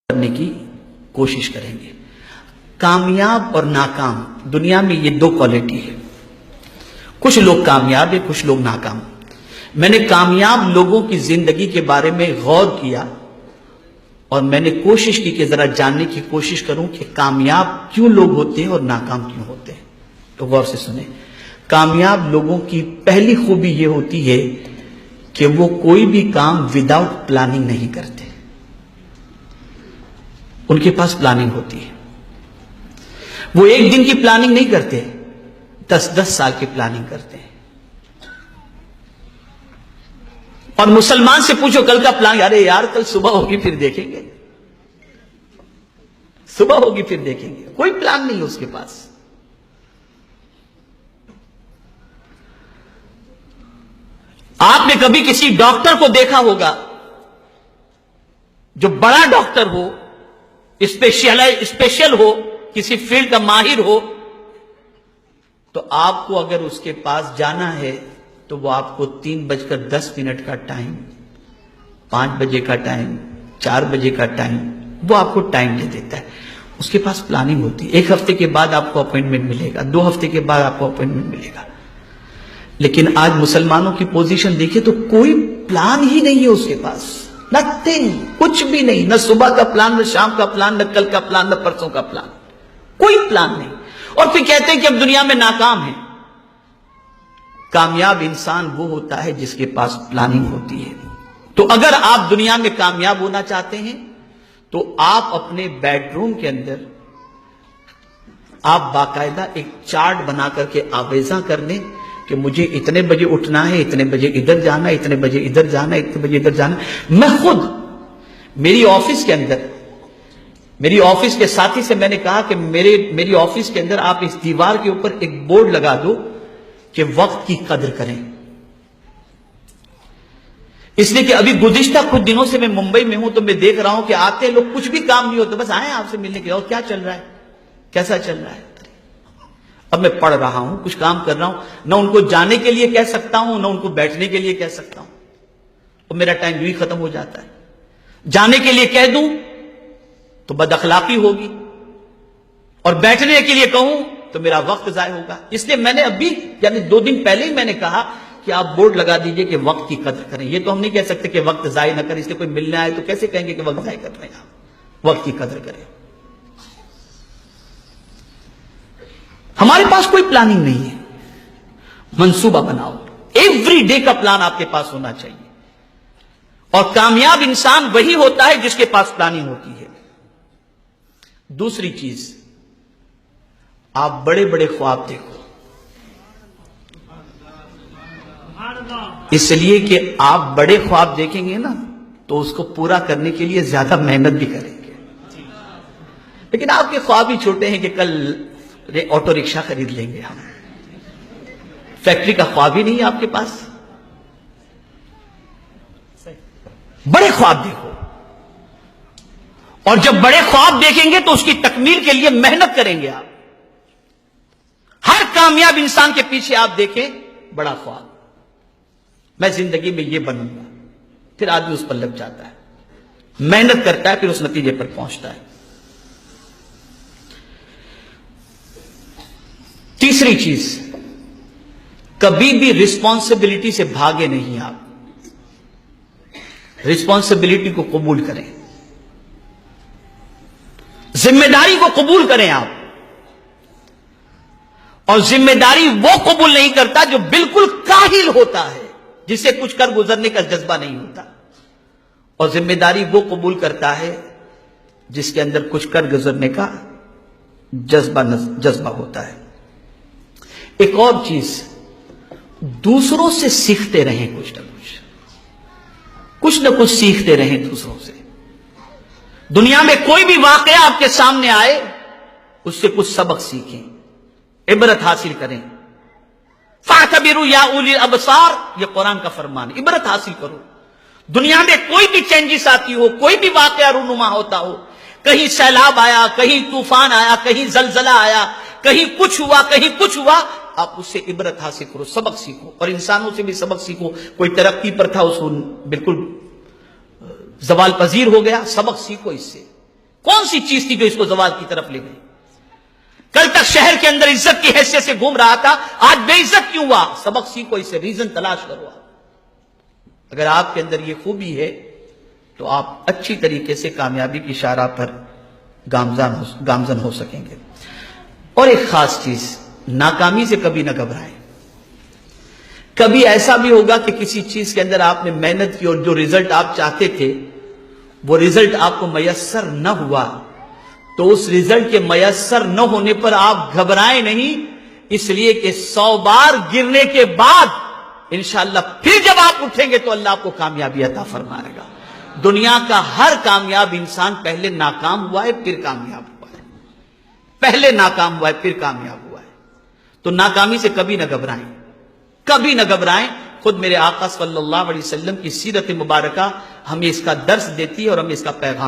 کرنے کی کوشش کریں گے۔ کامیاب اور ناکام دنیا میں یہ دو کوالٹی ہے، کچھ لوگ کامیاب ہیں، کچھ لوگ ناکام۔ میں نے کامیاب لوگوں کی زندگی کے بارے میں غور کیا اور میں نے کوشش کی کہ ذرا جاننے کی کوشش کروں کہ کامیاب کیوں لوگ ہوتے ہیں اور ناکام کیوں ہوتے ہیں۔ تو غور سے سنیں، کامیاب لوگوں کی پہلی خوبی یہ ہوتی ہے کہ وہ کوئی بھی کام وداؤٹ پلاننگ نہیں کرتے، ان کے پاس پلاننگ ہوتی ہے۔ وہ ایک دن کی پلاننگ نہیں کرتے، 10 سال کی پلاننگ کرتے ہیں۔ اور مسلمان سے پوچھو کل کا پلان، ارے یار کل صبح ہوگی پھر دیکھیں گے، صبح ہوگی پھر دیکھیں گے، کوئی پلان نہیں ہے اس کے پاس۔ آپ نے کبھی کسی ڈاکٹر کو دیکھا ہوگا جو بڑا ڈاکٹر ہو، اسپیشل ہو، کسی فیلڈ کا ماہر ہو، تو آپ کو اگر اس کے پاس جانا ہے تو وہ آپ کو 3:10 کا ٹائم، 5 بجے کا ٹائم، 4 بجے کا ٹائم، وہ آپ کو ٹائم دے دیتا ہے۔ اس کے پاس پلاننگ ہوتی ہے، 1 ہفتے کے بعد آپ کو اپوائنٹمنٹ ملے گا، 2 ہفتے کے بعد آپ کو اپوائنٹمنٹ ملے گا۔ لیکن آج مسلمانوں کی پوزیشن دیکھیں تو کوئی پلان ہی نہیں ہے اس کے پاس، نتھنگ، کچھ بھی نہیں، نہ صبح کا پلان، نہ شام کا پلان، نہ کل کا پلان، نہ پرسوں کا پلان، کوئی پلان نہیں۔ اور پھر کہتے ہیں کہ اب دنیا میں ناکام ہیں۔ کامیاب انسان وہ ہوتا ہے جس کے پاس پلاننگ ہوتی ہے۔ تو اگر آپ دنیا میں کامیاب ہونا چاہتے ہیں تو آپ اپنے بیڈ روم کے اندر آپ باقاعدہ ایک چارٹ بنا کر کے آویزاں کر لیں کہ مجھے اتنے بجے اٹھنا ہے، اتنے بجے ادھر جانا ہے، اتنے بجے ادھر جانا ہے، اتنے بجے ادھر جانا ہے۔ میں خود میری آفس کے اندر، میری آفس کے ساتھی سے میں نے کہا کہ میری آفس کے اندر آپ اس دیوار کے اوپر ایک بورڈ لگا دو کہ وقت کی قدر کریں۔ اس لیے کہ ابھی گزشتہ کچھ دنوں سے میں ممبئی میں ہوں تو میں دیکھ رہا ہوں کہ آتے لوگ کچھ بھی کام نہیں ہوتا، بس آئے آپ سے ملنے کے لیے، اور کیا چل رہا ہے، کیسا چل رہا ہے۔ اب میں پڑھ رہا ہوں، کچھ کام کر رہا ہوں، نہ ان کو جانے کے لیے کہہ سکتا ہوں، نہ ان کو بیٹھنے کے لیے کہہ سکتا ہوں، اور میرا ٹائم یوں ہی ختم ہو جاتا ہے۔ جانے کے لیے کہہ دوں تو بد اخلاقی ہوگی، اور بیٹھنے کے لیے کہوں تو میرا وقت ضائع ہوگا۔ اس لیے میں نے ابھی یعنی 2 دن پہلے ہی میں نے کہا کہ آپ بورڈ لگا دیجئے کہ وقت کی قدر کریں۔ یہ تو ہم نہیں کہہ سکتے کہ وقت ضائع نہ کریں، اس لیے کوئی ملنے آئے تو کیسے کہیں گے کہ وقت ضائع کر رہے ہیں آپ، وقت کی قدر کریں۔ ہمارے پاس کوئی پلاننگ نہیں ہے، منصوبہ بناؤ، ایوری ڈے کا پلان آپ کے پاس ہونا چاہیے۔ اور کامیاب انسان وہی ہوتا ہے جس کے پاس پلاننگ ہوتی ہے۔ دوسری چیز، آپ بڑے بڑے خواب دیکھو، اس لیے کہ آپ بڑے خواب دیکھیں گے نا تو اس کو پورا کرنے کے لیے زیادہ محنت بھی کریں گے۔ لیکن آپ کے خواب ہی چھوٹے ہیں کہ کل آٹو رکشہ خرید لیں گے ہم، فیکٹری کا خواب ہی نہیں ہے آپ کے پاس۔ بڑے خواب دیکھو، اور جب بڑے خواب دیکھیں گے تو اس کی تکمیل کے لیے محنت کریں گے آپ۔ ہر کامیاب انسان کے پیچھے آپ دیکھیں بڑا خواب، میں زندگی میں یہ بنوں گا، پھر آدمی اس پر لگ جاتا ہے، محنت کرتا ہے، پھر اس نتیجے پر پہنچتا ہے۔ تیسری چیز، کبھی بھی رسپانسبلٹی سے بھاگے نہیں آپ، رسپانسبلٹی کو قبول کریں، ذمہ داری کو قبول کریں آپ۔ اور ذمہ داری وہ قبول نہیں کرتا جو بالکل کاہل ہوتا ہے، جسے کچھ کر گزرنے کا جذبہ نہیں ہوتا، اور ذمہ داری وہ قبول کرتا ہے جس کے اندر کچھ کر گزرنے کا جذبہ ہوتا ہے۔ ایک اور چیز، دوسروں سے سیکھتے رہیں، کچھ نہ کچھ سیکھتے رہیں دوسروں سے۔ دنیا میں کوئی بھی واقعہ آپ کے سامنے آئے، اس سے کچھ سبق سیکھیں، عبرت حاصل کریں۔ فَاعْتَبِرُوا يَا أُولِي الْأَبْصَارِ، یہ قرآن کا فرمان ہے، عبرت حاصل کرو۔ دنیا میں کوئی بھی چینجز آتی ہو، کوئی بھی واقعہ رونما ہوتا ہو، کہیں سیلاب آیا، کہیں طوفان آیا، کہیں زلزلہ آیا، کہیں کچھ ہوا، کہیں کچھ ہوا، آپ اس سے عبرت حاصل کرو، سبق سیکھو، اور انسانوں سے بھی سبق سیکھو۔ کوئی ترقی پر تھا، اس کو بالکل زوال پذیر ہو گیا، سبق سیکھو اس سے۔ کون سی چیز تھی جو اس کو زوال کی طرف لے گئی؟ کل تک شہر کے اندر عزت کی حیثیت سے گھوم رہا تھا، آج بے عزت کیوں ہوا؟ سبق سیکھو، اسے ریزن تلاش کرو۔ اگر آپ کے اندر یہ خوبی ہے تو آپ اچھی طریقے سے کامیابی کی شاہراہ پر گامزن ہو سکیں گے۔ اور ایک خاص چیز، ناکامی سے کبھی نہ گھبرائیں۔ کبھی ایسا بھی ہوگا کہ کسی چیز کے اندر آپ نے محنت کی اور جو رزلٹ آپ چاہتے تھے وہ رزلٹ آپ کو میسر نہ ہوا، تو اس رزلٹ کے میسر نہ ہونے پر آپ گھبرائیں نہیں، اس لیے کہ 100 بار گرنے کے بعد انشاءاللہ پھر جب آپ اٹھیں گے تو اللہ آپ کو کامیابی عطا فرمائے گا۔ دنیا کا ہر کامیاب انسان پہلے ناکام ہوا ہے پھر کامیاب ہوا ہے، پہلے ناکام ہوا ہے پھر کامیاب ہوا ہے۔ تو ناکامی سے کبھی نہ گھبرائیں، کبھی نہ گھبرائیں۔ خود میرے آقا صلی اللہ علیہ وسلم کی سیرت مبارکہ ہمیں اس کا درس دیتی ہے اور ہمیں اس کا پیغام